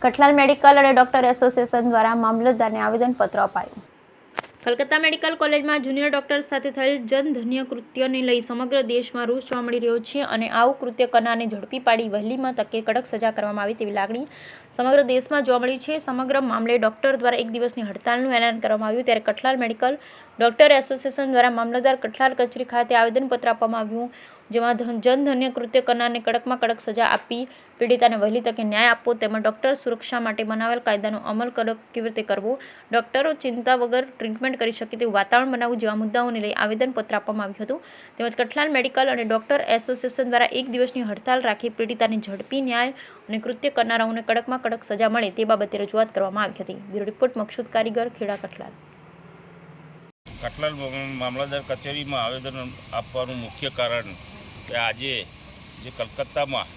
Kathlal medical અને doctor association દ્વારા મામલતદારને આવેદનપત્ર અપાયું. કલકત્તા મેડિકલ કોલેજમાં જુનિયર ડોક્ટર સાથે થયેલ જનધન્ય કૃત્યને લઈ સમગ્ર દેશમાં રોષ જોવા મળી રહ્યો છે અને આવું કૃત્ય કરનારને ઝડપી પાડી વહેલીમાં તકે કડક સજા કરવામાં આવે તેવી લાગણી સમગ્ર દેશમાં જોવા મળી છે. સમગ્ર મામલે ડોક્ટર દ્વારા એક દિવસની હડતાલનું એલાન કરવામાં આવ્યું ત્યારે કઠલાલ મેડિકલ ડોક્ટર એસોસિએશન દ્વારા મામલતદાર કઠલાલ કચેરી ખાતે આવેદનપત્ર આપવામાં આવ્યું, જેમાં જનધન્ય કૃત્ય કરનારને કડકમાં કડક સજા આપી પીડિતાને વહેલી તકે ન્યાય આપવો તેમજ ડોક્ટર સુરક્ષા માટે બનાવેલ કાયદાનો અમલ કેવી રીતે કરવો, ડોક્ટરો ચિંતા વગર ટ્રીટમેન્ટ કરી શકે તેવું વાતાવરણ બનાવવું જેવા મુદ્દાઓને લઈ આવેદનપત્ર આપવામાં આવ્યું હતું. તેમજ કઠલાલ મેડિકલ અને ડોક્ટર એસોસિએશન દ્વારા એક દિવસની હડતાલ રાખી પીડિતાને ઝડપી ન્યાય અને કૃત્ય કરનારાઓને કડકમાં કડક સજા મળે તે બાબતે રજૂઆત કરવામાં આવી હતી. બ્યુરો રિપોર્ટ મકસૂદ કારીગર, ખેડા, કઠલાલ. કઠલાલ મામલતદાર કચેરીમાં આવેદન આપવાનું મુખ્ય કારણ કે આજે જે કલકત્તામાં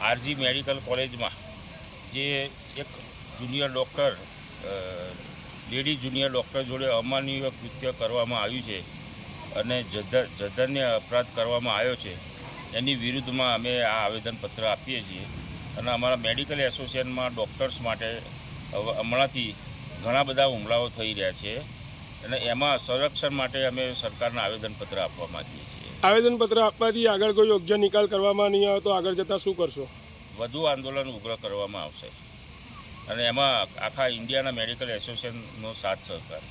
આરજી મેડિકલ કોલેજમાં જે એક junior doctor lady junior doctor જોડે અમાનવીય કૃત્ય કરવામાં આવ્યું છે અને જધન્ય અપરાધ કરવામાં આવ્યો છે, એની વિરુદ્ધમાં અમે આ આવેદનપત્ર આપીએ છીએ. અને અમારા મેડિકલ એસોસિએશનમાં ડૉક્ટર્સ માટે હમણાંથી ઘણા બધા હુમલાઓ થઈ રહ્યા છે અને એમાં સંરક્ષણ માટે અમે સરકારને આવેદનપત્ર આપવા માંગીએ છીએ. આવેદનપત્ર આપવાથી આગળ કોઈ યોગ્ય નિકાલ કરવામાં નહીં આવે તો આગળ જતાં શું કરશો? વધુ આંદોલન ઉગ્ર કરવામાં આવશે અને એમાં આખા ઇન્ડિયાના મેડિકલ એસોસિએશનનો સાથ સહકાર.